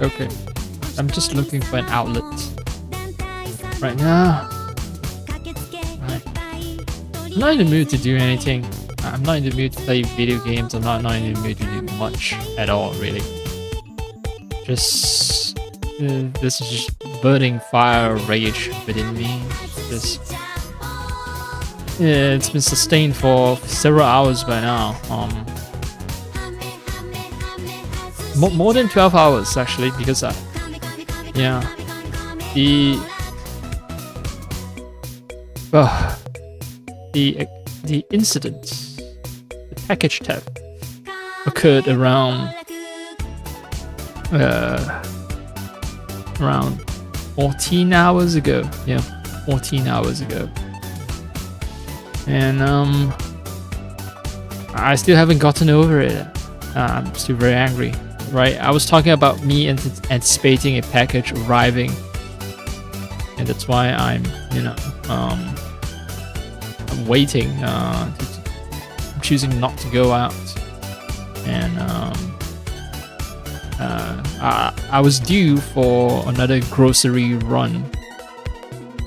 Okay, I'm just looking for an outlet right now. Right. I'm not in the mood to do anything. I'm not in the mood to play video games. I'm not in the mood to do much at all, really. Just this is just burning fire rage within me. Just it's been sustained for several hours by now. More than 12 hours actually, because yeah, the incident, the package theft, occurred around 14 hours ago. Yeah, 14 hours ago. And I still haven't gotten over it. I'm still very angry. Right, I was talking about me anticipating a package arriving, and that's why I'm waiting. I'm choosing not to go out, and I was due for another grocery run.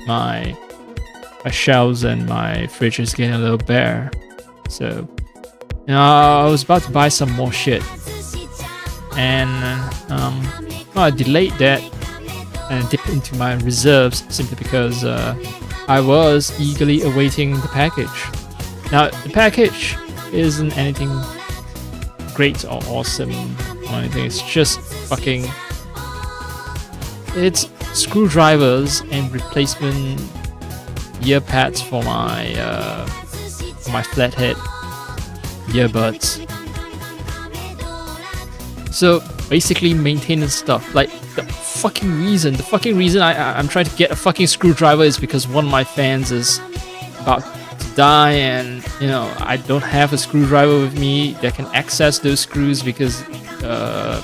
My shelves and my fridge is getting a little bare, so I was about to buy some more shit. And I delayed that and dipped into my reserves simply because I was eagerly awaiting the package. Now, the package isn't anything great or awesome or anything. It's just fucking... It's screwdrivers and replacement ear pads for my flathead earbuds. So basically maintenance stuff. Like the fucking reason I'm trying to get a fucking screwdriver is because one of my fans is about to die, and I don't have a screwdriver with me that can access those screws because the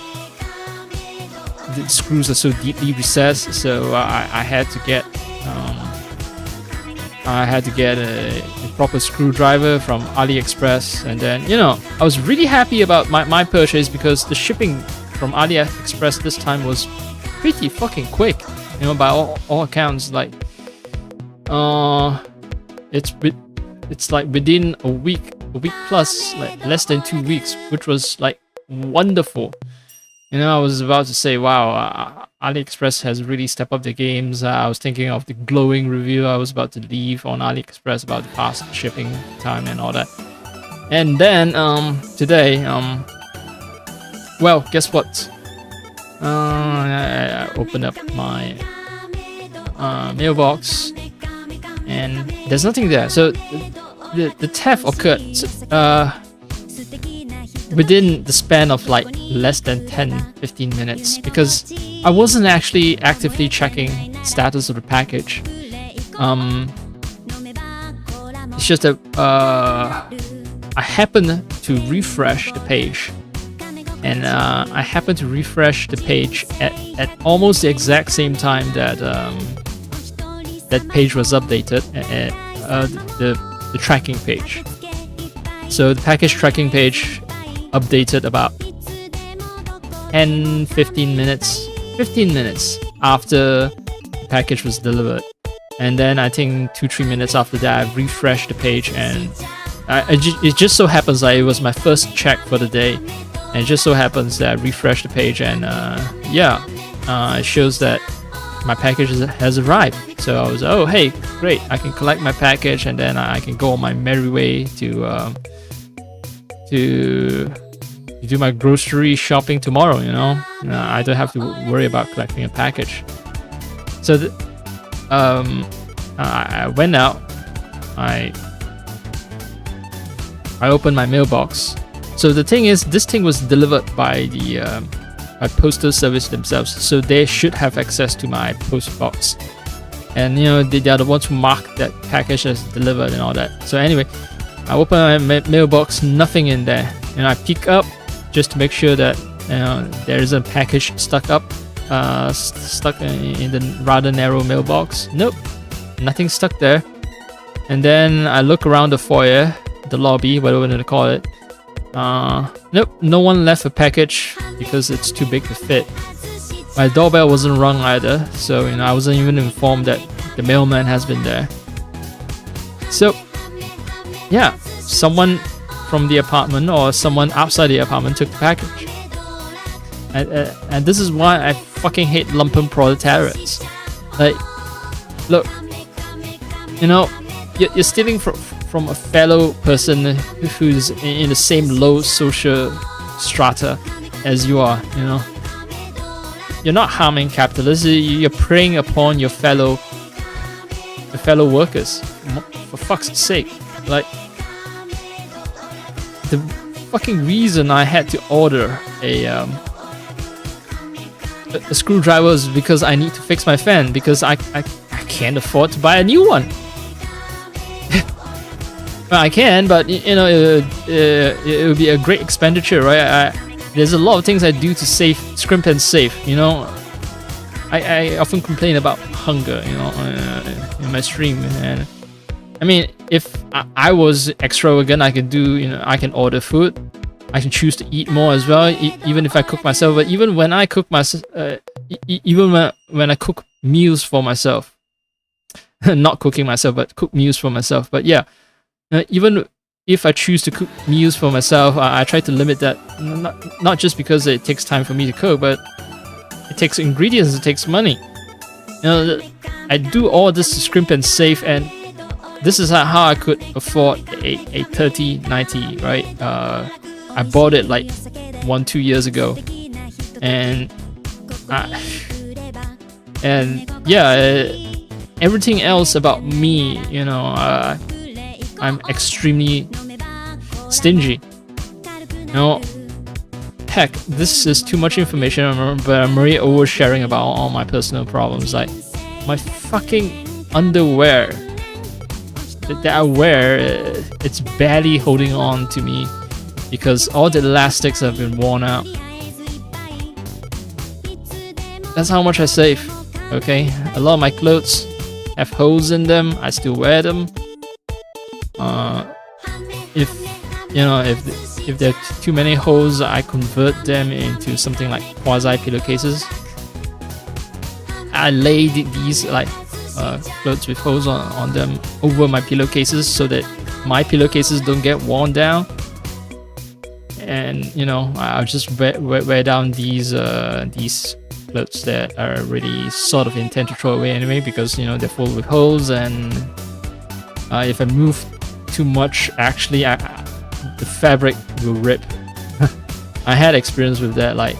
screws are so deeply recessed. So I had to get a proper screwdriver from AliExpress, and then I was really happy about my purchase because the shipping from AliExpress this time was pretty fucking quick. By all accounts, like it's like within a week plus, like less than 2 weeks, which was like wonderful. I was about to say, wow, AliExpress has really stepped up their games. I was thinking of the glowing review I was about to leave on AliExpress about the fast shipping time and all that. And then today, well, guess what? I opened up my mailbox, and there's nothing there. So the theft occurred within the span of like less than 10-15 minutes, because I wasn't actually actively checking status of the package. It's just that I happened to refresh the page, and I happened to refresh the page at almost the exact same time that that page was updated, the tracking page. So the package tracking page updated about 15 minutes after the package was delivered. And then I think 2-3 minutes after that, I refreshed the page, and it just so happens that it was my first check for the day, and it just so happens that I refreshed the page, and it shows that my package has arrived. So I was, oh hey, great, I can collect my package, and then I can go on my merry way to do my grocery shopping tomorrow. I don't have to worry about collecting a package. So I went out, I opened my mailbox. So the thing is, this thing was delivered by the by postal service themselves, so they should have access to my post box, and they are the ones who mark that package as delivered and all that. So anyway, I open my mailbox, nothing in there, and I peek up just to make sure that there is a package stuck in the rather narrow mailbox. Nope, nothing stuck there. And then I look around the foyer, the lobby, whatever you want to call it. Nope, no one left a package because it's too big to fit. My doorbell wasn't rung either, so I wasn't even informed that the mailman has been there. So yeah, someone from the apartment or someone outside the apartment took the package. And this is why I fucking hate lumpen proletariats. Like, look, you're stealing from a fellow person who's in the same low social strata as you are, You're not harming capitalists, you're preying upon your fellow workers. For fuck's sake. Like, the fucking reason I had to order a screwdriver is because I need to fix my fan, because I can't afford to buy a new one. Well, I can, but it would be a great expenditure, right? There's a lot of things I do to scrimp and save. I often complain about hunger, in my stream, and I mean, if I was extravagant, I could do, I can order food. I can choose to eat more as well, even if I cook myself. But even when I cook when I cook meals for myself, not cooking myself, but cook meals for myself. But yeah, even if I choose to cook meals for myself, I try to limit that. Not just because it takes time for me to cook, but it takes ingredients, it takes money. I do all this to scrimp and save, and this is how I could afford a 3090, right? I bought it like 1-2 years ago, and yeah, everything else about me, I'm extremely stingy. Heck, this is too much information, but I'm already oversharing about all my personal problems. Like, my fucking underwear that I wear, it's barely holding on to me because all the elastics have been worn out. That's how much I save, okay? A lot of my clothes have holes in them, I still wear them. If there are too many holes, I convert them into something like quasi pillowcases. I lay these like clothes with holes on them over my pillowcases so that my pillowcases don't get worn down. And I'll just wear down these clothes that are really sort of intent to throw away anyway, because they're full with holes, and if I move too much, actually the fabric will rip. I had experience with that. Like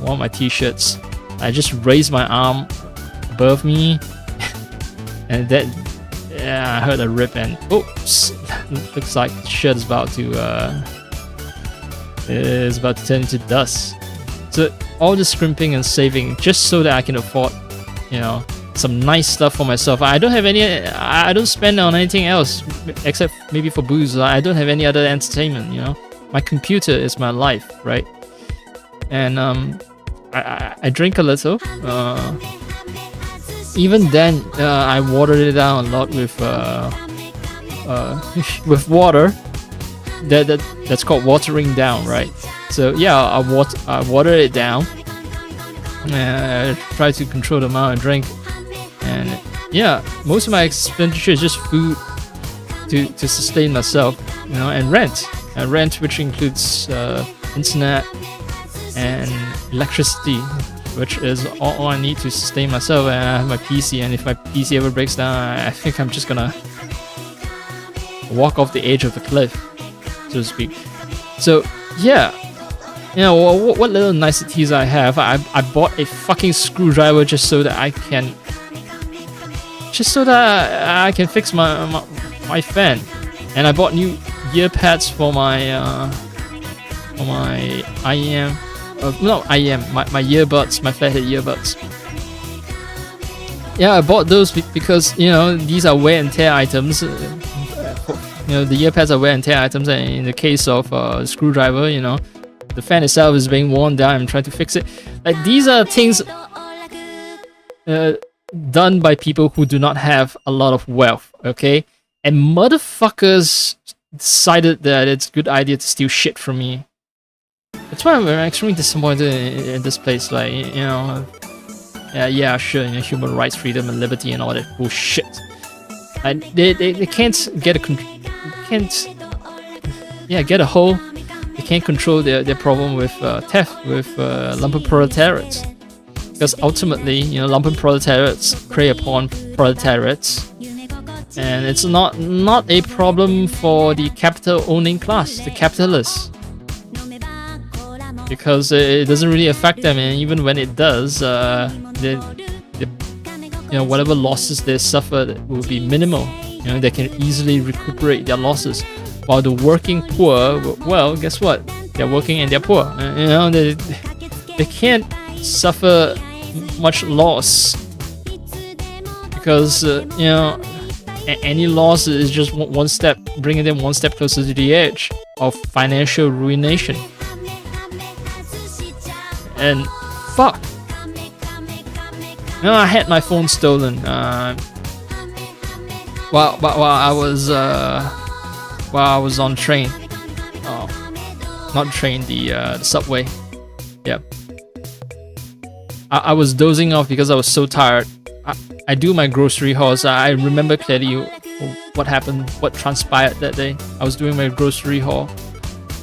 one of my t-shirts, I just raised my arm above me and that I heard a rip, and oops, looks like the shirt is about to turn into dust. So all this scrimping and saving just so that I can afford some nice stuff for myself. I don't spend on anything else except maybe for booze. I don't have any other entertainment. My computer is my life, right? And I drink a little. Even then, I watered it down a lot with water. That's called watering down, right? So yeah, I water it down. I try to control the amount I drink. And yeah, most of my expenditure is just food to sustain myself, and rent, which includes internet and electricity, which is all I need to sustain myself. And I have my PC, and if my PC ever breaks down, I think I'm just gonna walk off the edge of the cliff, so to speak. So yeah, what little niceties I have. I bought a fucking screwdriver just so that I can fix my fan, and I bought new ear pads for my my earbuds, my flathead earbuds. Yeah, I bought those because these are wear and tear items. The ear pads are wear and tear items, and in the case of a screwdriver, the fan itself is being worn down. I'm trying to fix it. Like, these are things done by people who do not have a lot of wealth, okay? and motherfuckers decided that it's a good idea to steal shit from me. That's why I'm extremely disappointed in this place. Like, you know, yeah, sure, you know, human rights, freedom, and liberty, and all that bullshit. And they can't get get a hold. They can't control their problem with theft, with lumpen proletariats. Because ultimately, you know, lumpen proletariats prey upon proletariats, and it's not a problem for the capital owning class, the capitalists, because it doesn't really affect them, and even when it does, you know, whatever losses they suffer will be minimal. You know, they can easily recuperate their losses. While the working poor, well, guess what? They're working and they're poor. You know, they can't suffer much loss because you know, any loss is just one step, bringing them one step closer to the edge of financial ruination. And fuck, you know, I had my phone stolen while I was on train. Oh, not train, the subway. Yeah. I was dozing off because I was so tired. I do my grocery haul, so I remember clearly what happened, what transpired that day. I was doing my grocery haul.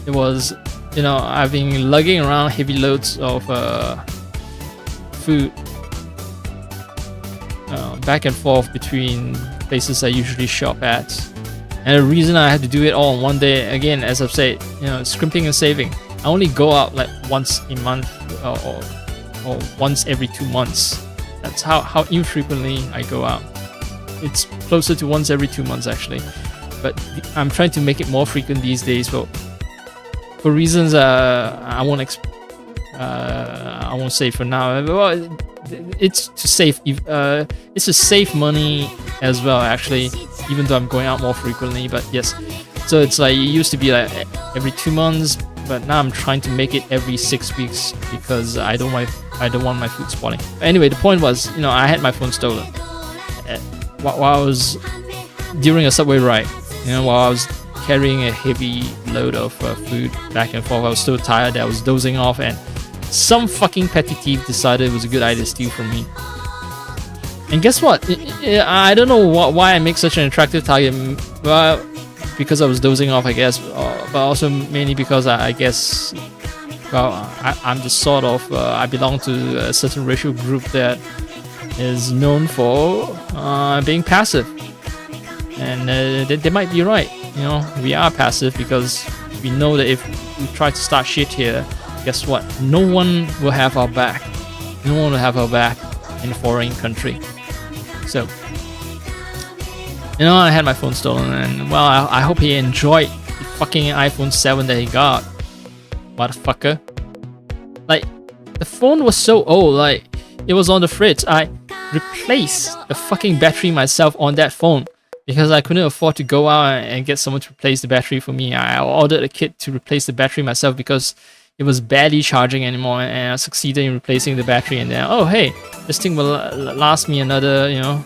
It was, you know, I've been lugging around heavy loads of food back and forth between places I usually shop at. And the reason I had to do it all in one day, again, as I've said, you know, scrimping and saving. I only go out like once a month or once every 2 months. That's how infrequently I go out. It's closer to once every 2 months actually, but I'm trying to make it more frequent these days. But for reasons I won't say for now. Well, it's to save. It's to save money as well, actually. Even though I'm going out more frequently, but yes. So it's like, it used to be like every 2 months, but now I'm trying to make it every 6 weeks because I don't want my food spoiling. But anyway, the point was, you know, I had my phone stolen while I was during a subway ride. You know, while I was carrying a heavy load of food back and forth. I was so tired that I was dozing off, and some fucking petty thief decided it was a good idea to steal from me. And guess what? I don't know why I make such an attractive target. Well, because I was dozing off, I guess, but also mainly because I guess, well, I'm just sort of, I belong to a certain racial group that is known for being passive. And they might be right. You know, we are passive because we know that if we try to start shit here, guess what? No one will have our back. No one will have our back in a foreign country. So, you know, I had my phone stolen, and well, I hope he enjoyed the fucking iPhone 7 that he got. Motherfucker. Like, the phone was so old, like, it was on the fridge. I replaced the fucking battery myself on that phone because I couldn't afford to go out and get someone to replace the battery for me. I ordered a kit to replace the battery myself because it was barely charging anymore, and I succeeded in replacing the battery. And then, oh hey, this thing will last me another, you know,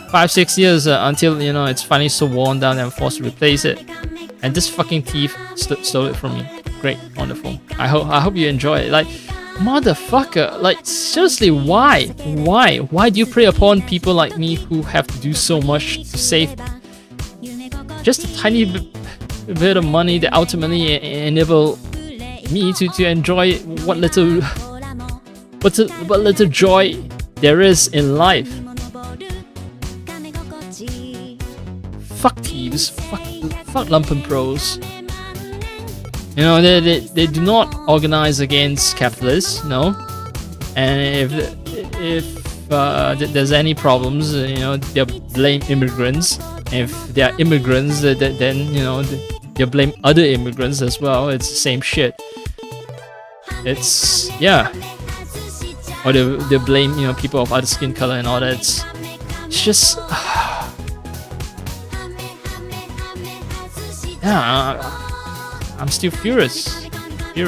5-6 years until, you know, it's finally so worn down that I'm forced to replace it. And this fucking thief stole it from me. Great, wonderful. I hope you enjoy it. Like, motherfucker, like, seriously, why do you prey upon people like me who have to do so much to save just a tiny bit of money that ultimately enable me to enjoy what little joy there is in life? Fuck thieves, fuck lumpenproles. You know, they do not organize against capitalists, no. And if there's any problems, you know, they'll blame immigrants. If they are immigrants, then, you know, they blame other immigrants as well. It's the same shit. It's, yeah. Or they blame, you know, people of other skin color and all that. It's just, yeah. I'm still furious. You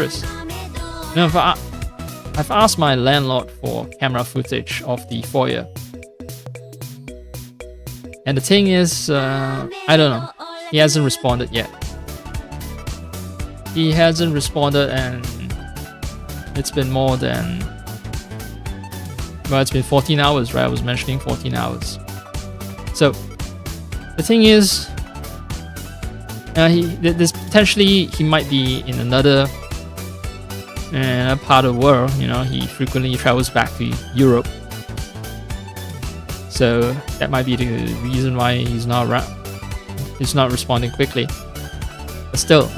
know, I've asked my landlord for camera footage of the foyer. And the thing is, I don't know. He hasn't responded yet. He hasn't responded, and it's been more than... Well, it's been 14 hours, right? I was mentioning 14 hours. So, the thing is, there's potentially he might be in another part of the world. You know, he frequently travels back to Europe. So that might be the reason why he's not responding quickly. But still,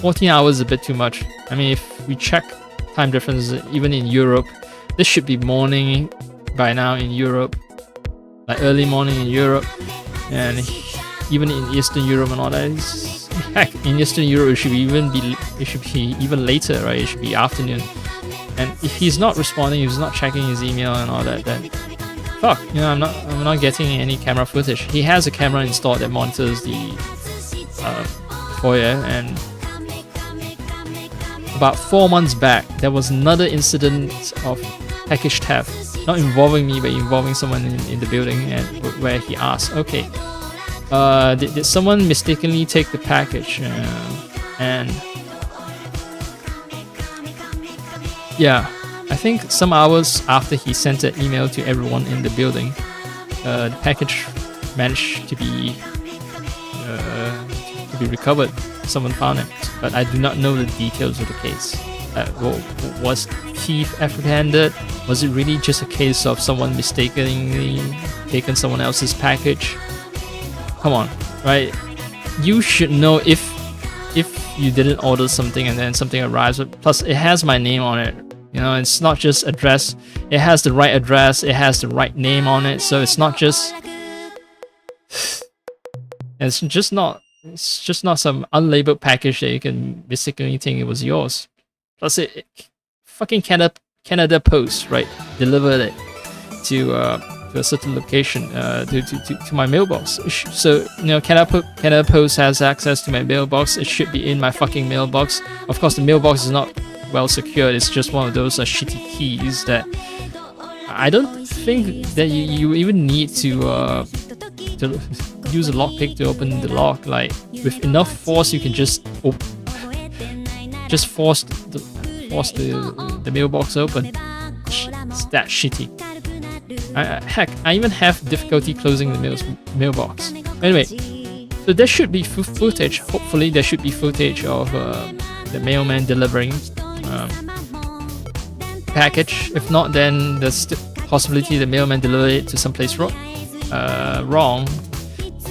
14 hours is a bit too much. I mean, if we check time difference, even in Europe, this should be morning by now in Europe, like early morning in Europe, and even in Eastern Europe and all that. Heck, in Eastern Europe it should be even later, right? It should be afternoon. And if he's not responding, if he's not checking his email and all that, then fuck, you know, I'm not getting any camera footage. He has a camera installed that monitors the foyer, and about 4 months back, there was another incident of package theft, not involving me, but involving someone in the building, and where he asked, okay, did someone mistakenly take the package? And yeah, I think some hours after he sent an email to everyone in the building, the package managed to be recovered. Someone found it, but I do not know the details of the case. Was thief apprehended? Was it really just a case of someone mistakenly taken someone else's package? Come on, right? You should know if you didn't order something and then something arrives. Plus, it has my name on it. You know, it's not just address. It has the right address. It has the right name on it. So it's not just. It's just not some unlabeled package that you can mistakenly think it was yours. Plus, it fucking Canada Post, right, delivered it to a certain location, to my mailbox. So, you know, Canada Post has access to my mailbox. It should be in my fucking mailbox. Of course, the mailbox is not well secured. It's just one of those shitty keys that I don't think that you even need to use a lockpick to open the lock. Like, with enough force, you can just force the mailbox open. It's that shitty. Heck, I even have difficulty closing the mailbox. Anyway, so there should be footage. Hopefully, there should be footage of the mailman delivering package. If not, then there's the possibility the mailman delivered it to someplace wrong,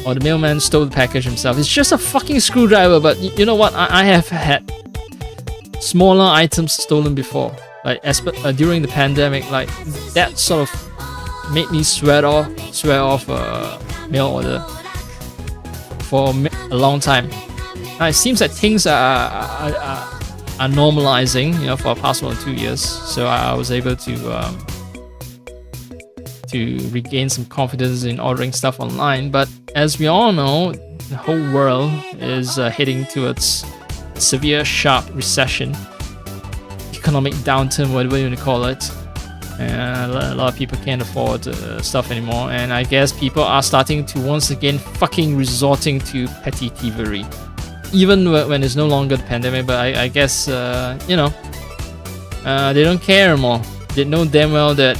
or the mailman stole the package himself. It's just a fucking screwdriver, but you know what? I have had smaller items stolen before. Like during the pandemic, like that sort of made me swear off a mail order for a long time. Now it seems that things are normalizing, you know, for the past 1 or 2 years. So I was able to regain some confidence in ordering stuff online. But as we all know, the whole world is heading towards a severe, sharp recession, economic downturn, whatever you want to call it. And a lot of people can't afford stuff anymore, and I guess people are starting to once again fucking resorting to petty thievery, even when it's no longer the pandemic. But I guess you know, they don't care anymore. They know damn well that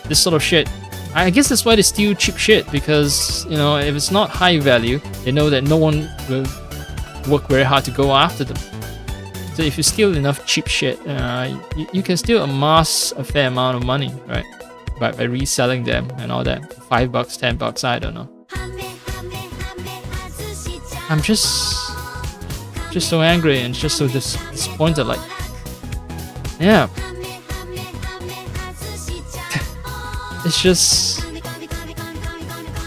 this sort of shit, I guess that's why they steal cheap shit, because, you know, if it's not high value, they know that no one will work very hard to go after them. So if you steal enough cheap shit, you can still amass a fair amount of money, right? By reselling them and all that. $5, $10, I don't know. I'm just so angry and just so disappointed. Like, yeah, it's just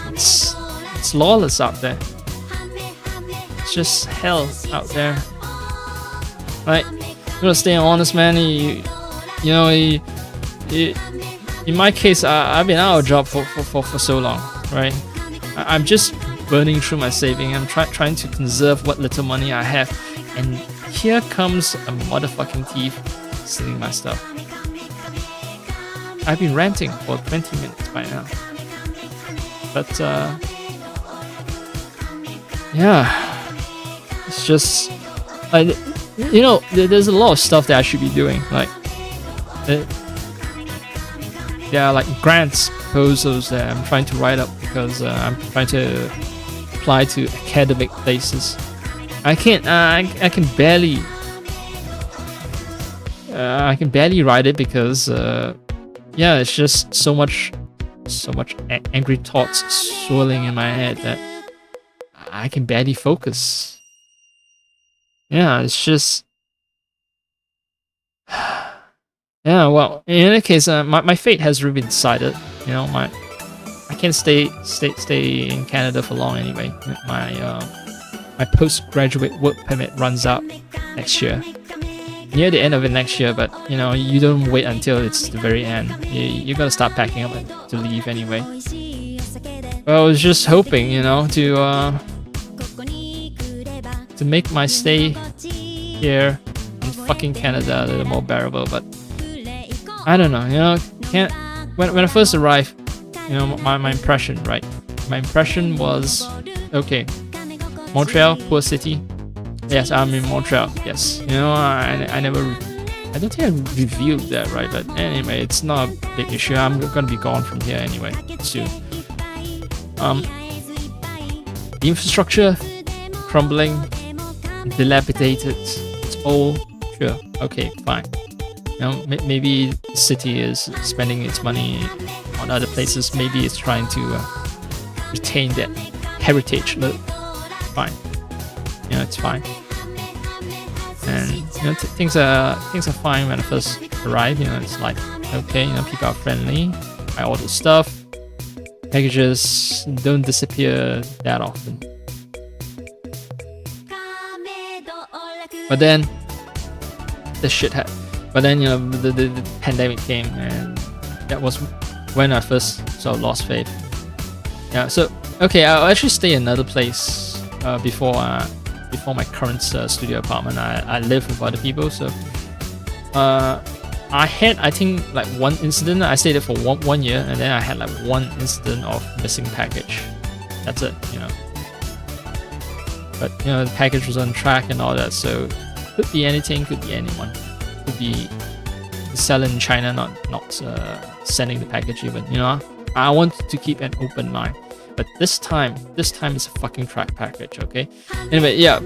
it's lawless out there. It's just hell out there. Like, you gotta stay honest, man. You know, in my case, I've been out of job for so long, right? I'm just burning through my saving. I'm trying to conserve what little money I have, and here comes a motherfucking thief stealing my stuff. I've been ranting for 20 minutes by now. But yeah, it's just like, you know, there's a lot of stuff that I should be doing. Like there are like grants proposals that I'm trying to write up because I'm trying to apply to academic places. I can barely write it because yeah, it's just so much angry thoughts swirling in my head that I can barely focus. Yeah, it's just yeah. Well, in any case, my fate has really been decided. You know, I can't stay in Canada for long anyway. My postgraduate work permit runs out next year, near the end of it next year. But you know, you don't wait until it's the very end. You gotta start packing up to leave anyway. Well, I was just hoping, you know, to make my stay here in fucking Canada a little more bearable. But I don't know, you know, can't. When I first arrived, you know, my impression, right? My impression was, okay, Montreal, poor city. Yes, I'm in Montreal. Yes, you know, I don't think I revealed that, right? But anyway, it's not a big issue. I'm gonna be gone from here anyway soon. The infrastructure crumbling, dilapidated. It's old. Sure, okay, fine. You know, maybe the city is spending its money on other places. Maybe it's trying to retain that heritage look. Fine, you know, it's fine. And you know, things are fine when I first arrived. You know, it's like, okay, you know, people are friendly. I order stuff. Packages don't disappear that often. But then the shit happened. But then, you know, the pandemic came, and that was when I first sort of lost faith. Yeah. So okay, I'll actually stay in another place before my current studio apartment. I live with other people, so I had, I think, like one incident. I stayed there for one year, and then I had like one incident of missing package. That's it, you know. But you know, the package was on track and all that, so could be anything, could be anyone, could be the seller in China not sending the package even. You know, I want to keep an open mind. But this time is a fucking track package, okay? Anyway, yeah,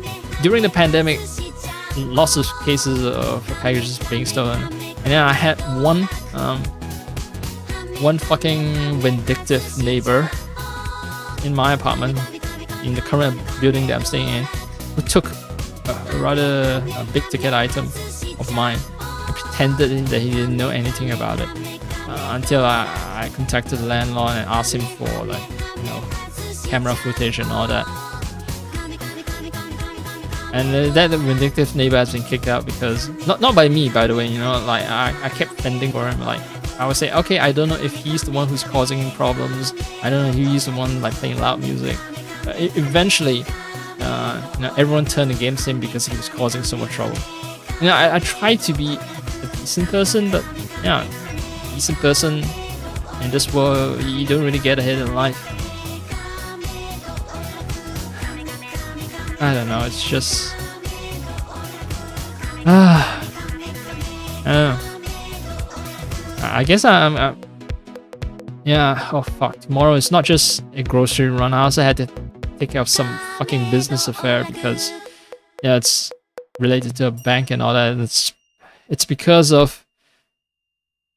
during the pandemic, lots of cases of packages being stolen, and then I had one fucking vindictive neighbor in my apartment, in the current building that I'm staying in, who took a rather big ticket item of mine and pretended that he didn't know anything about it until I contacted the landlord and asked him for, like, you know, camera footage and all that. And that vindictive neighbor has been kicked out because not by me, by the way. You know, like I kept fending for him. Like I would say, okay, I don't know if he's the one who's causing problems. I don't know if he's the one like playing loud music. Eventually, you know, everyone turned against him because he was causing so much trouble. You know, I tried to be a decent person, but yeah, decent person in this world, you don't really get ahead in life. I don't know, it's just I don't know. I guess I'm yeah, oh fuck, tomorrow is not just a grocery run. I also had to take care of some fucking business affair because yeah, it's related to a bank and all that. And it's because of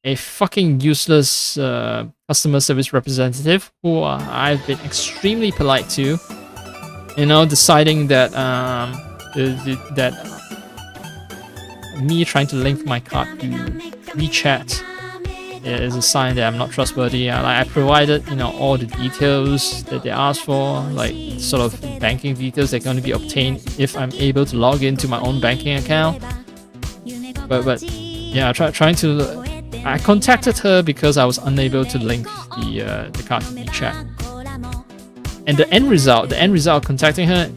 a fucking useless customer service representative who I've been extremely polite to. You know, deciding that that me trying to link my card to WeChat is a sign that I'm not trustworthy. I provided, you know, all the details that they asked for, like sort of banking details that are going to be obtained if I'm able to log into my own banking account. But yeah, trying to. I contacted her because I was unable to link the card to WeChat. And the end result of contacting her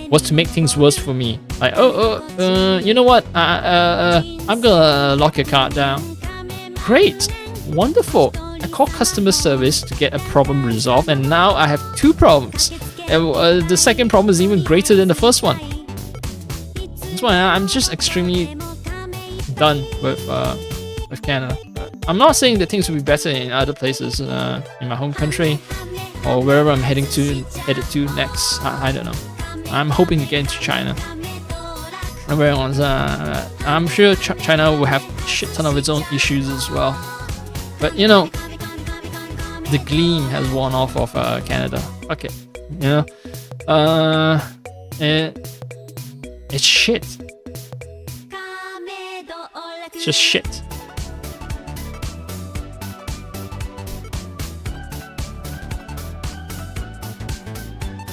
was to make things worse for me. Like, you know what? I'm gonna lock your card down. Great. Wonderful. I called customer service to get a problem resolved, and now I have 2 problems. And the second problem is even greater than the first one. That's why I'm just extremely done with Canada. I'm not saying that things will be better in other places, in my home country, or wherever I'm headed to next. I don't know. I'm hoping to get into China. I'm sure China will have a shit ton of its own issues as well. But you know, the gleam has worn off of Canada. Fuck it. You know, it's shit. It's just shit.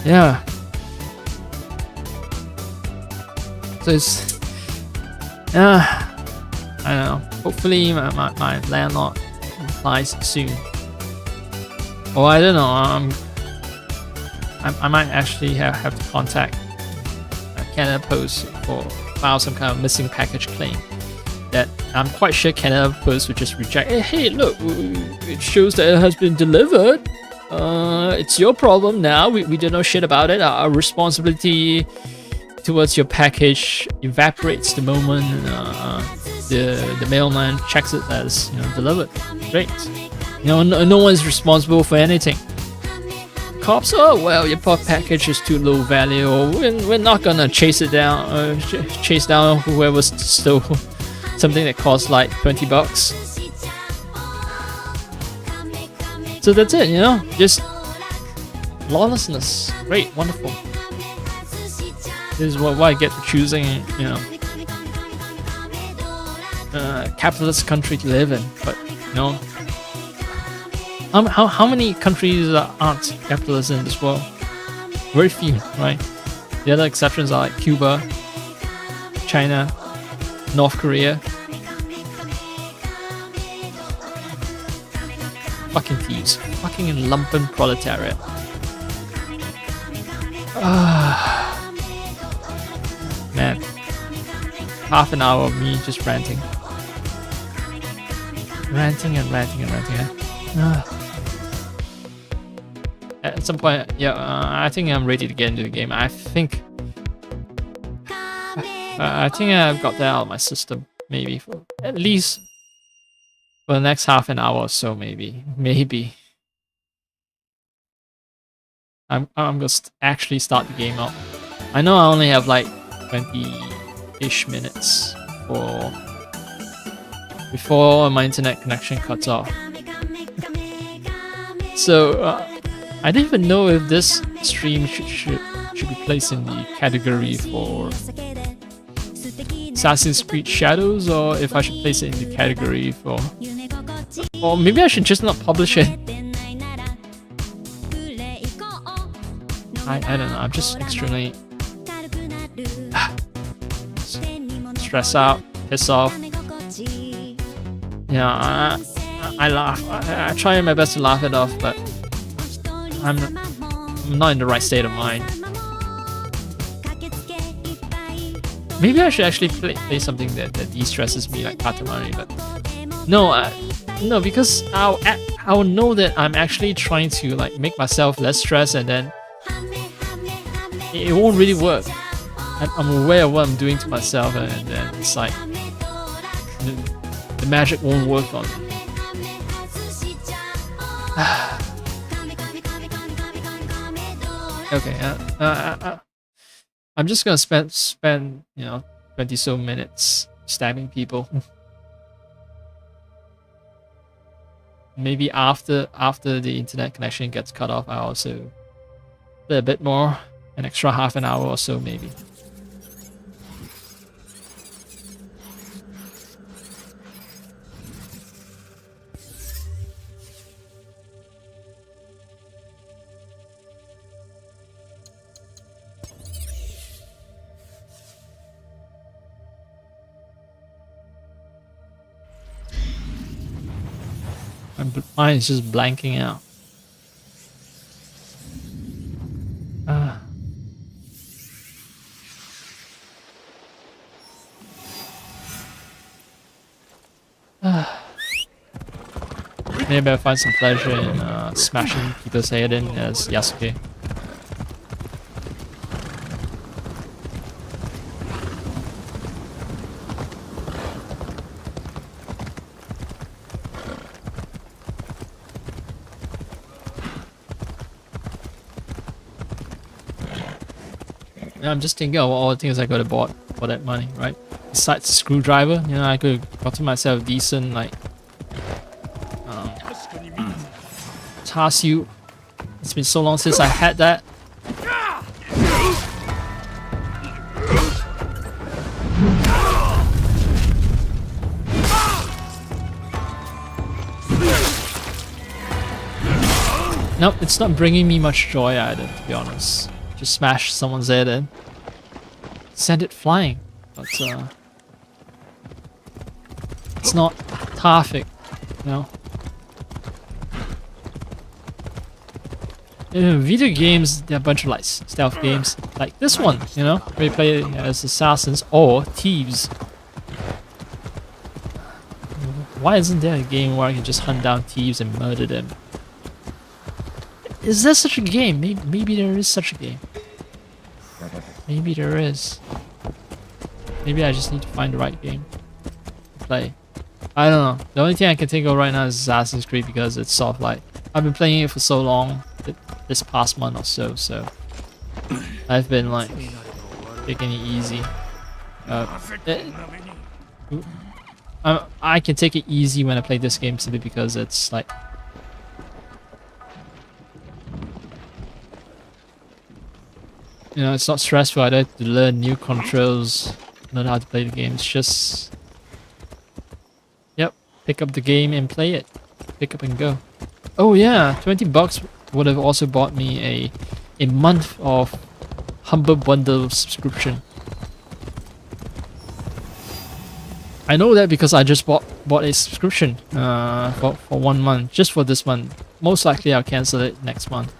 Yeah. So it's, I don't know. Hopefully my landlord replies soon. Or I don't know. I might actually have to contact Canada Post for file some kind of missing package claim. That I'm quite sure Canada Post would just reject. Hey, look, it shows that it has been delivered. It's your problem now. We don't know shit about it. Our responsibility towards your package evaporates the moment the mailman checks it as delivered. Great. No one's responsible for anything. Cops, oh well, your package is too low value, or we're not gonna chase down whoever stole something that costs like $20. So that's it, just lawlessness. Great, wonderful. This is what I get for choosing, capitalist country to live in. But how many countries aren't capitalist in this world? Very few, right? The other exceptions are like Cuba, China, North Korea. Fucking thieves. Fucking lumpen proletariat. Man. Half an hour of me just ranting. Ranting and ranting and ranting. At some point, I think I'm ready to get into the game. I think I've got that out of my system. Maybe for at least for the next half an hour or so. Maybe. I'm gonna actually start the game out. I know I only have like 20-ish minutes before my internet connection cuts off. So I don't even know if this stream should be placed in the category for Assassin's Creed Shadows, or if I should place it in the category for, or maybe I should just not publish it. I don't know. I'm just extremely stressed out, pissed off. I laugh. I try my best to laugh it off, but I'm not in the right state of mind. Maybe I should actually play something that de-stresses me, like Katamari, but no, because I'll know that I'm actually trying to like make myself less stressed, and then it won't really work. I'm aware of what I'm doing to myself, and then it's like the magic won't work on me. Okay, I'm just gonna spend 20 so minutes stabbing people. Maybe after the internet connection gets cut off, I also play a bit more, an extra half an hour or so maybe. My mind is just blanking out. Maybe I find some pleasure in smashing people's head in as Yasuke. Yeah, I'm just thinking of all the things I could have bought for that money, right? Besides the screwdriver, you know, I could have gotten myself a decent, like, char siu. It's been so long since I had that. Nope, it's not bringing me much joy either, to be honest. Just smash someone's head in. Send it flying. But, it's not perfect, you know? In video games, there are a bunch of like stealth games, like this one, you know, where you play as assassins or thieves. Why isn't there a game where I can just hunt down thieves and murder them? Is there such a game? Maybe there is such a game. Maybe there is. Maybe I just need to find the right game to play. I don't know. The only thing I can think of right now is Assassin's Creed because it's sort of like I've been playing it for so long, this past month or so. So I've been like taking it easy. I can take it easy when I play this game simply because it's like you know, it's not stressful. I don't have to learn new controls, learn how to play the game. It's just, yep, pick up the game and play it. Pick up and go. Oh yeah, $20 would have also bought me a month of Humble Bundle subscription. I know that because I just bought a subscription for 1 month, just for this month. Most likely I'll cancel it next month.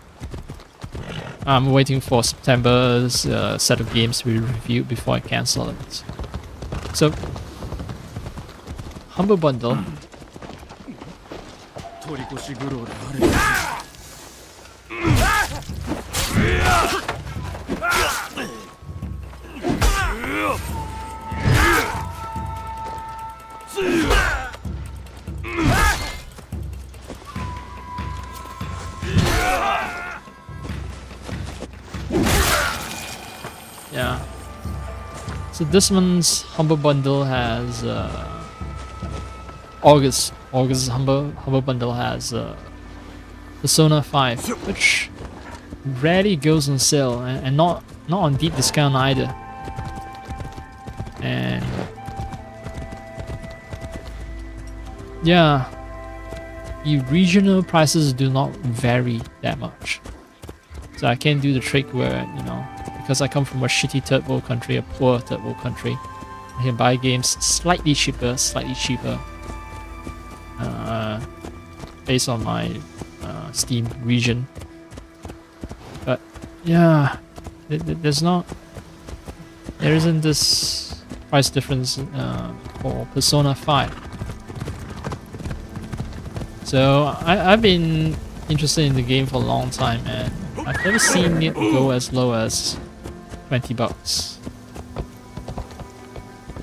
I'm waiting for September's set of games to be reviewed before I cancel it. So, Humble Bundle. Yeah. So this month's Humble Bundle has August Humble Bundle has Persona 5, which rarely goes on sale and not on deep discount either. And yeah, the regional prices do not vary that much. So I can't do the trick where, you know, because I come from a shitty third world country, a poor third world country, I can buy games slightly cheaper, based on my Steam region. But yeah, there isn't this price difference for Persona 5. So I've been interested in the game for a long time, and I've never seen it go as low as $20.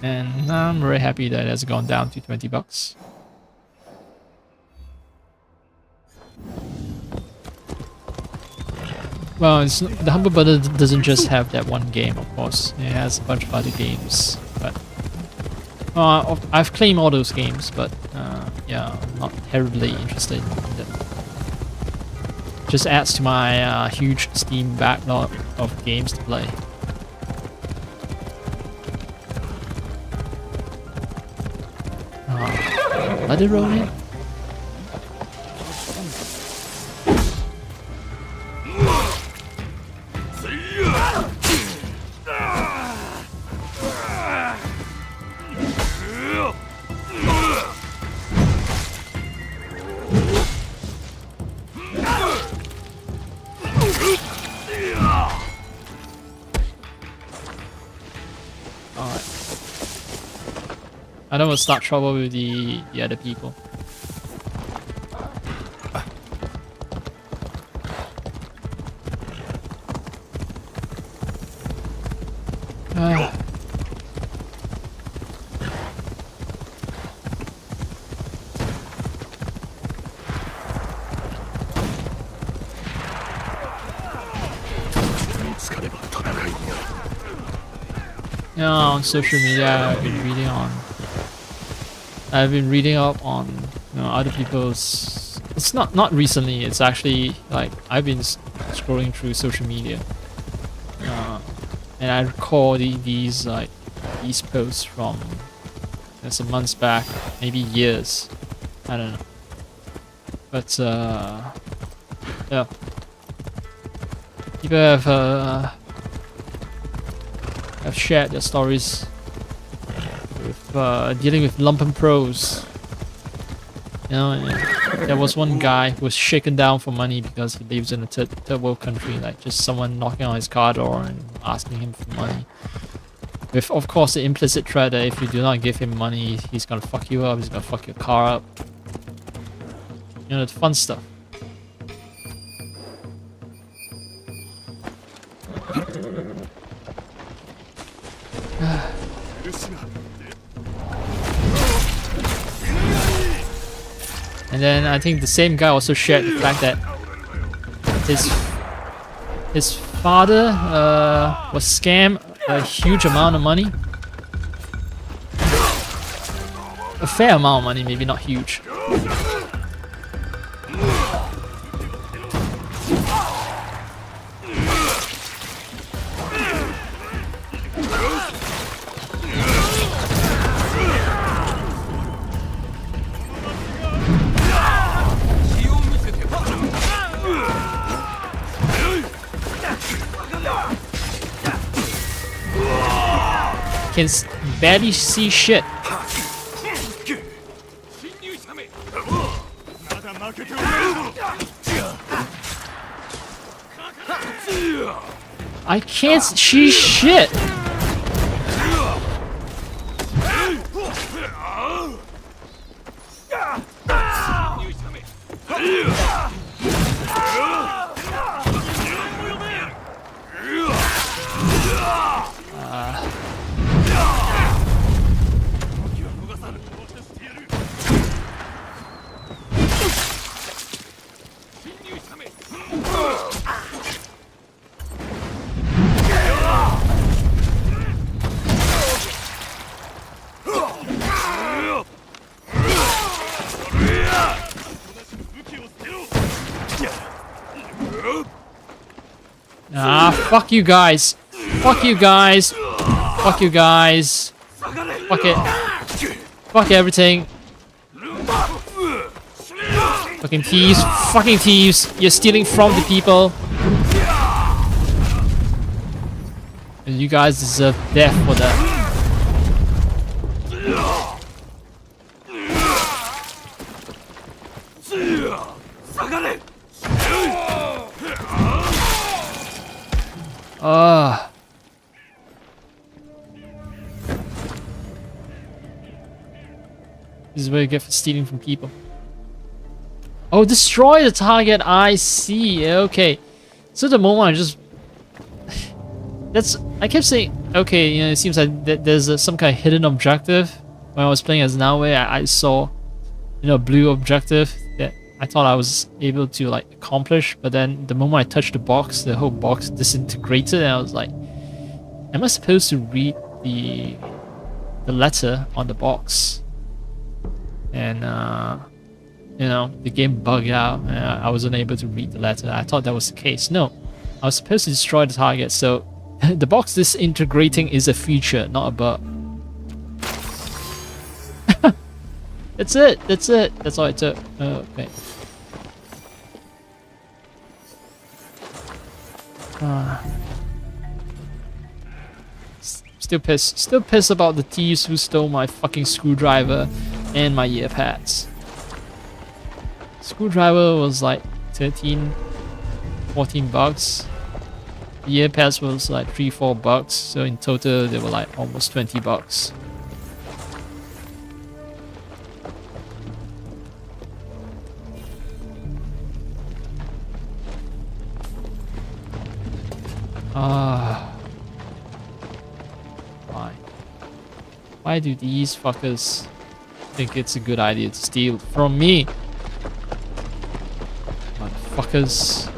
And I'm very happy that it has gone down to $20. Well, the Humble Bundle doesn't just have that one game, of course. It has a bunch of other games, but I've claimed all those games, but yeah, I'm not terribly interested in them. Just adds to my huge Steam backlog of games to play. Let it roll in. I don't want to start trouble with the other people. Yeah, on social media, I've been reading up on other people's. It's not recently. It's actually like I've been scrolling through social media, and I recall these posts from some months back, maybe years. I don't know, but yeah, people have shared their stories with dealing with lumpenproles. You know, and there was one guy who was shaken down for money because he lives in a third world country, like just someone knocking on his car door and asking him for money. With, of course, the implicit threat that if you do not give him money, he's gonna fuck you up, he's gonna fuck your car up. You know, the fun stuff. And then I think the same guy also shared the fact that his father was scammed a huge amount of money. A fair amount of money, maybe not huge. Can barely see shit. I can't see shit. Fuck you guys. Fuck you guys. Fuck you guys. Fuck it. Fuck everything. Fucking thieves. Fucking thieves. You're stealing from the people. And you guys deserve death for that. This is what you get for stealing from people. Oh, destroy the target. I see. Okay. So the moment I just... I kept saying, okay, you know, it seems like there's some kind of hidden objective. When I was playing as Naoe, I saw, you know, a blue objective that I thought I was able to like accomplish, but then the moment I touched the box, the whole box disintegrated, and I was like, am I supposed to read the letter on the box? And you know, the game bugged out and I wasn't able to read the letter. I thought that was the case. No, I was supposed to destroy the target, so the box disintegrating is a feature, not a bug. That's it, that's it, that's all it took. Okay. Still pissed about the thieves who stole my fucking screwdriver and my ear pads. Screwdriver was like 13, 14 bucks. The ear pads was like 3-4 bucks. So in total they were like almost 20 bucks. Why do these fuckers think it's a good idea to steal from me? Motherfuckers.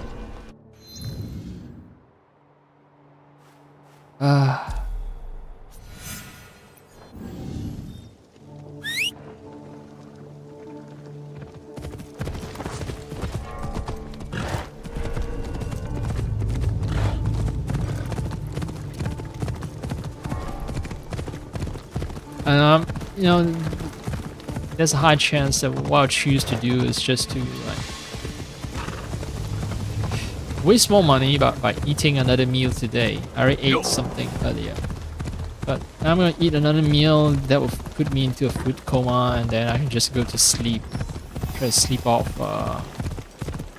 And you know, there's a high chance that what I'll choose to do is just to like waste more money by eating another meal today. I already ate something earlier, but I'm gonna eat another meal that will put me into a food coma, and then I can just go to sleep. Try to sleep off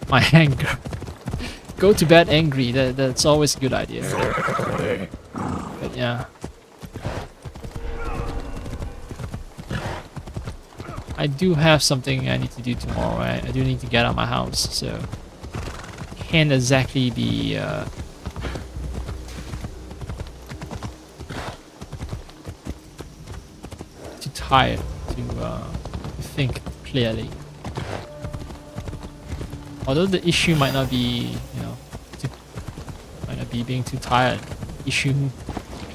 my anger. Go to bed angry. That's always a good idea. But yeah. I do have something I need to do tomorrow. I do need to get out of my house, so can't exactly be too tired to think clearly. Although the issue might not be, you know, might not be being too tired. The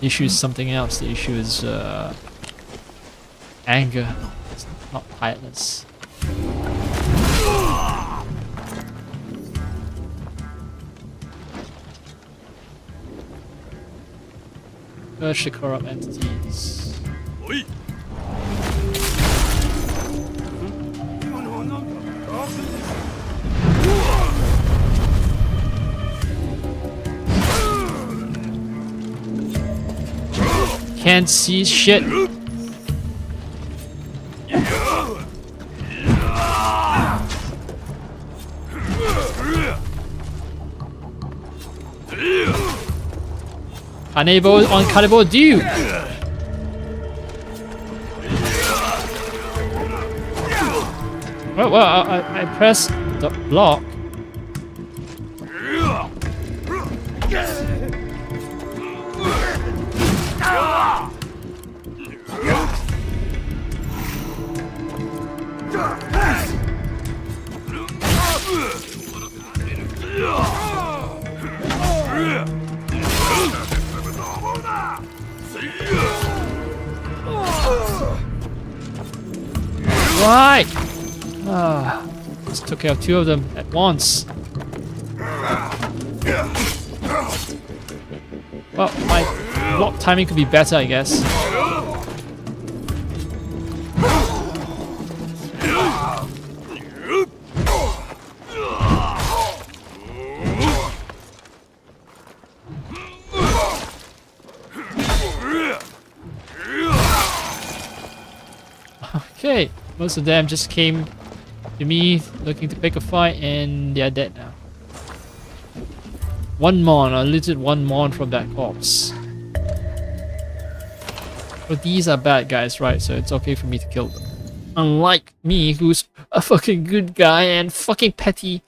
issue is something else. The issue is anger. Not tiredness. Purge the corrupt entities. Can't see shit. Unable on cannibal dude. Well, I pressed the block. Right! Just took out two of them at once. Well, my block timing could be better, I guess. Okay. Most of them just came to me looking to pick a fight, and they are dead now. One mon, I looted one mon from that corpse. But these are bad guys, right? So it's okay for me to kill them. Unlike me, who's a fucking good guy, and fucking petty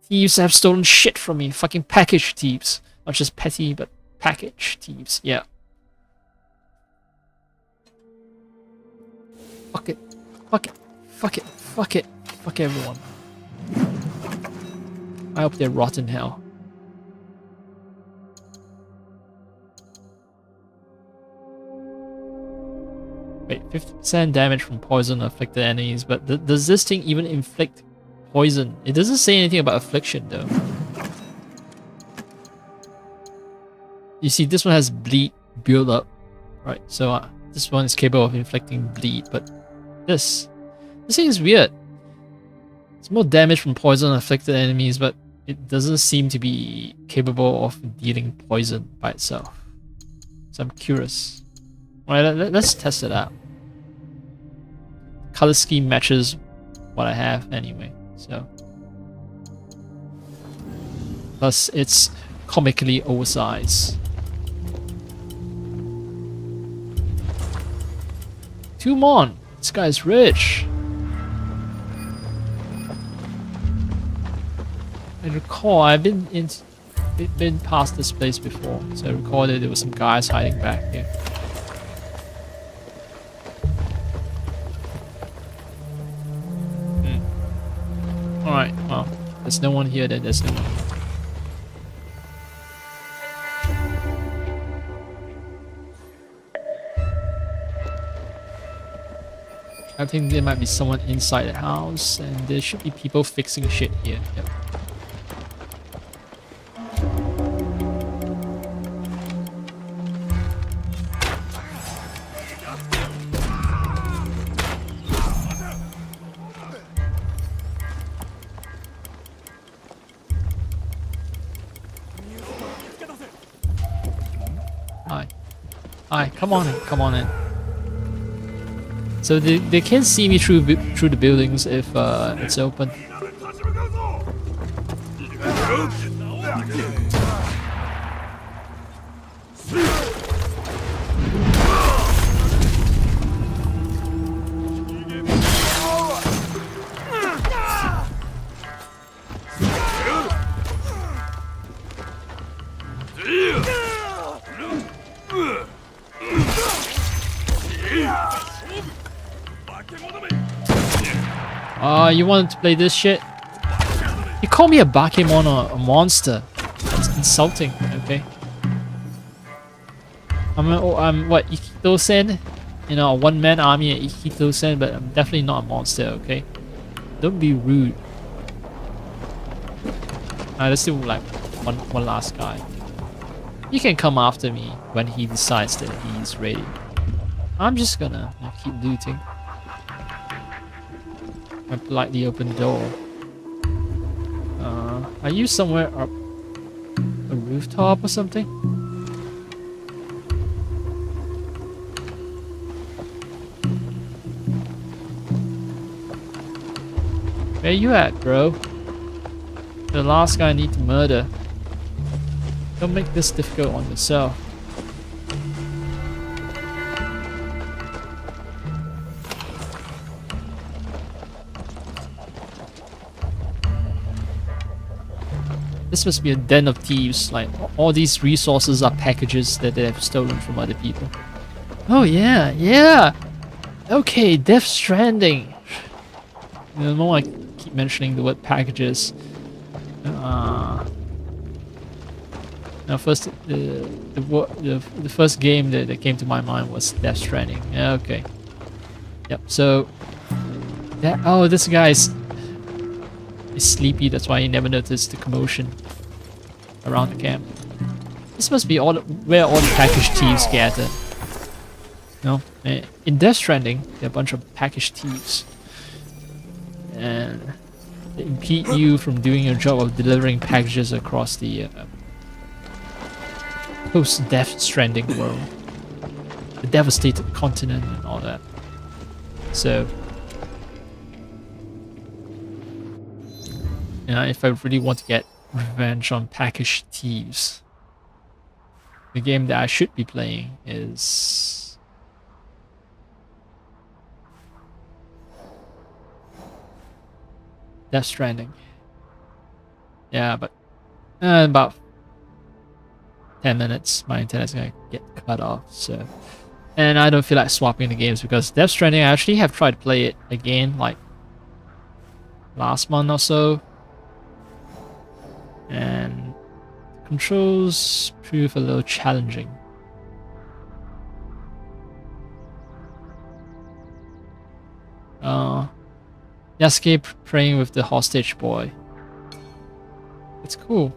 thieves have stolen shit from me. Fucking package thieves. Not just petty, but package thieves. Yeah. Fuck it. Fuck it. Fuck it. Fuck it. Fuck everyone. I hope they rot in hell. Wait, 50% damage from poison afflicted enemies, but does this thing even inflict poison? It doesn't say anything about affliction though. You see, this one has bleed build up, right? So this one is capable of inflicting bleed, but this thing is weird. It's more damage from poison afflicted enemies, but it doesn't seem to be capable of dealing poison by itself. So I'm curious. Alright, let's test it out. Color scheme matches what I have anyway, so. Plus, it's comically oversized. 2 mon! This guy's rich! I recall I've been past this place before, so I recall that there were some guys hiding back here. Alright, well, there's no one here, then there's no one. I think there might be someone inside the house, and there should be people fixing shit here. Yep. Hi. Hi, come on in, come on in. So they can't see me through the buildings if it's open. You wanted to play this shit? You call me a Bakemon or a monster? That's insulting, okay? I'm what, Ikito-sen? You know, a one-man army at Ikito-sen, but I'm definitely not a monster, okay? Don't be rude. There's still like one last guy. You can come after me when he decides that he's ready. I'm just gonna keep looting. I politely open the door. Are you somewhere up a rooftop or something? Where you at, bro? The last guy I need to murder. Don't make this difficult on yourself. This must be a den of thieves. Like, all these resources are packages that they have stolen from other people. Oh yeah, yeah! Okay, Death Stranding. The more I keep mentioning the word packages. Now first, the first game that came to my mind was Death Stranding. Yeah, okay. Yep, so... oh, this guy's sleepy, that's why he never noticed the commotion around the camp. This must be where all the package thieves gather. No? In Death Stranding, there are a bunch of package thieves. And they impede you from doing your job of delivering packages across the post-Death Stranding world. The devastated continent and all that. So... if I really want to get revenge on package thieves, the game that I should be playing is Death Stranding. Yeah, but about 10 minutes my internet's gonna get cut off, so... And I don't feel like swapping the games because Death Stranding, I actually have tried to play it again like last month or so. And controls prove a little challenging. Yasuke praying with the hostage boy. It's cool.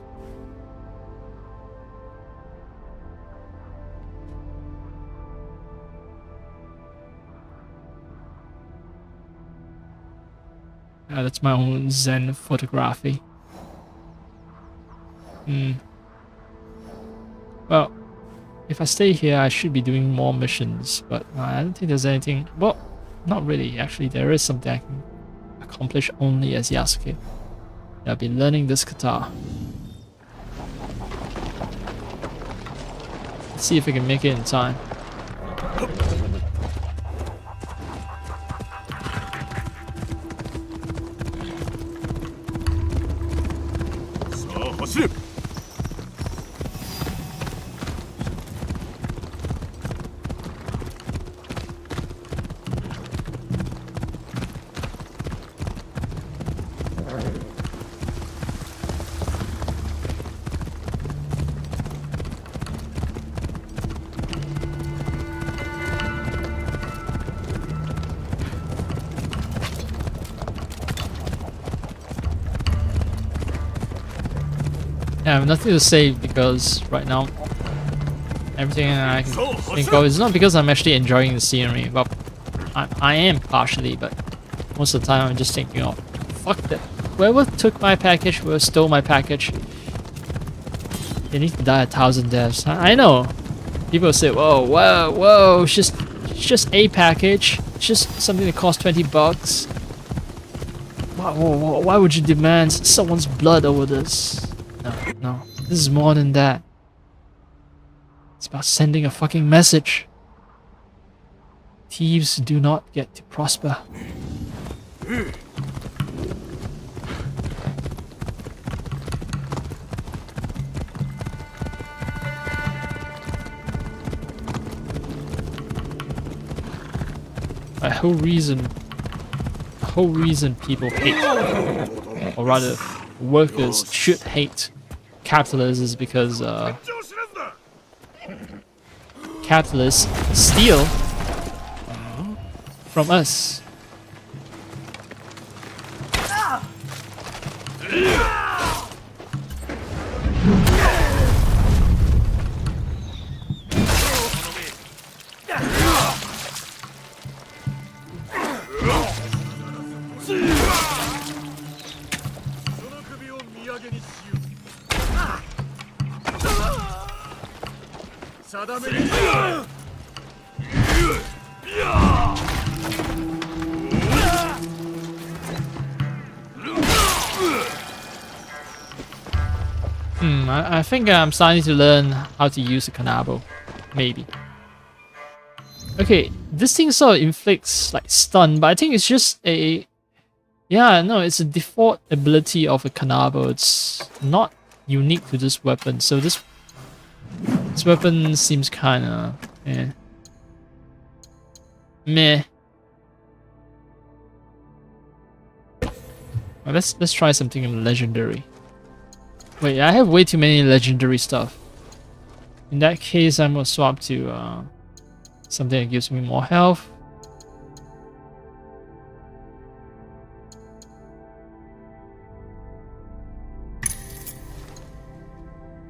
That's my own Zen photography. Well, if I stay here, I should be doing more missions, but I don't think there's anything... Well, not really. Actually, there is something I can accomplish only as Yasuke. I'll be learning this guitar. Let's see if I can make it in time. Yeah, I have nothing to say because right now everything I can think of is not because I'm actually enjoying the scenery. Well, I am partially, but most of the time I'm just thinking of, fuck that. Whoever took my package, whoever stole my package, they need to die 1,000 deaths. I know. People say, whoa, it's just a package. It's just something that costs $20. Why would you demand someone's blood over this? No. This is more than that. It's about sending a fucking message. Thieves do not get to prosper. The whole reason people hate, or rather workers should hate capitalists is because capitalists steal from us. I think I'm starting to learn how to use the Kanabo. Maybe. Okay, this thing sort of inflicts like stun, but I think it's just a... Yeah, no, it's a default ability of a Kanabo. It's not unique to this weapon, so this weapon seems kinda... meh. Well, let's try something legendary. Wait, I have way too many legendary stuff. In that case, I'm gonna swap to something that gives me more health.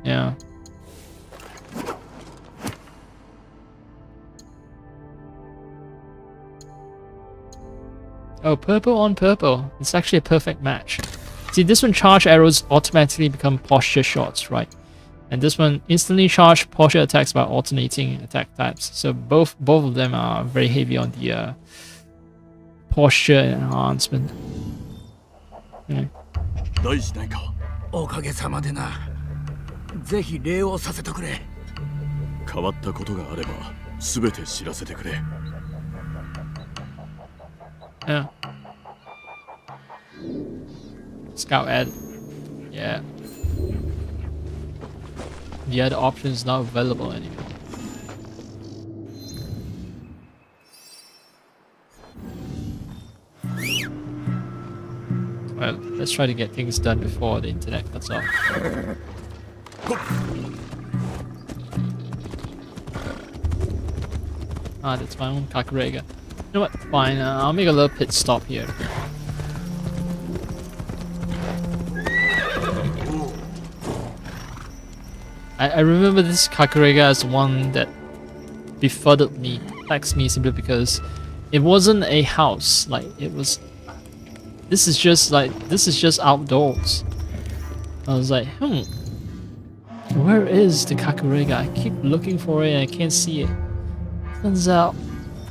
Yeah. Oh, purple on purple. It's actually a perfect match. See, this one charge arrows automatically become posture shots, right? And this one instantly charge posture attacks by alternating attack types. So both of them are very heavy on the posture enhancement. Yeah. 大事ないか。おかげさまでな。ぜひ礼をさせてくれ。変わったことがあれば、すべて知らせてくれ。Yeah. Scout ad. Yeah. The other option is not available anymore. Well, let's try to get things done before the internet cuts off. Ah, that's my own Kakarega. You know what? Fine, I'll make a little pit stop here. I remember this Kakarega as one that befuddled me, perplexed me simply because it wasn't a house. Like, it was... This is just outdoors. I was like, where is the Kakarega? I keep looking for it and I can't see it. Turns out,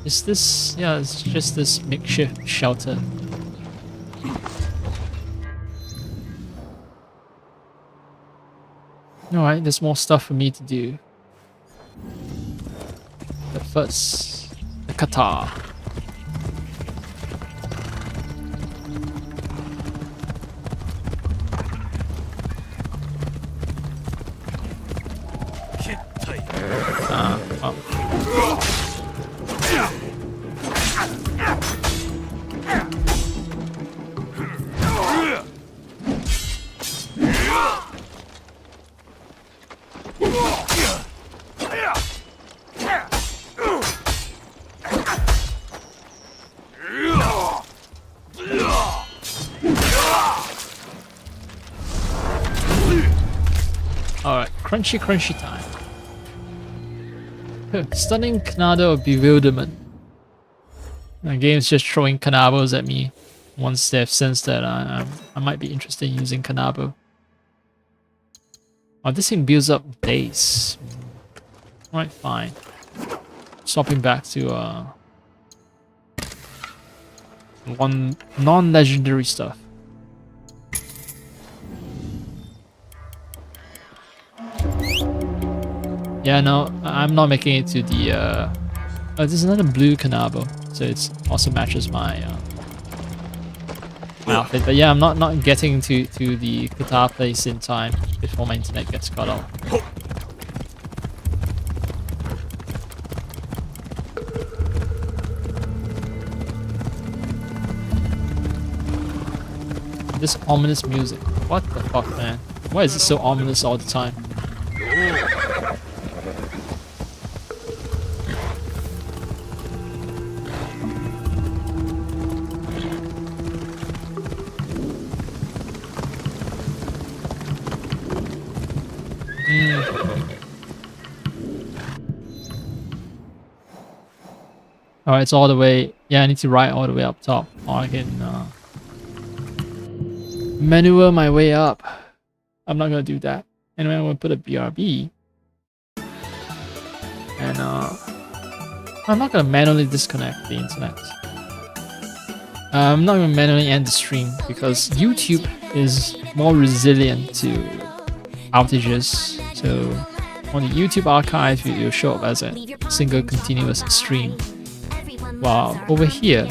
it's this... Yeah, it's just this makeshift shelter. Alright, there's more stuff for me to do. But first, the kata. Alright, crunchy time. Stunning Canado of Bewilderment. The game's just throwing Canabos at me once they've sensed that I might be interested in using Canabo. Oh, this thing builds up days. Alright, fine. Swapping back to one non-legendary stuff. Yeah, no, I'm not making it to the oh, there's another blue Canabo, so it also matches my outfit. But yeah, I'm not getting to the guitar place in time before my internet gets cut off. This ominous music. What the fuck, man? Why is it so ominous all the time? Alright, it's all the way. Yeah, I need to ride all the way up top. Or I can maneuver my way up. I'm not gonna do that. Anyway, I'm gonna put a BRB. And I'm not gonna manually disconnect the internet. I'm not gonna manually end the stream because YouTube is more resilient to outages. So on the YouTube archive, it'll show up as a single continuous stream. While over here,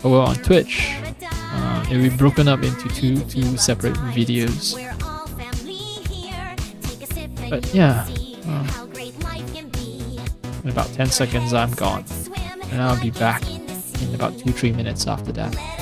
over on Twitch, it will be broken up into two separate videos. But yeah, in about 10 seconds I'm gone, and I'll be back in about 2-3 minutes after that.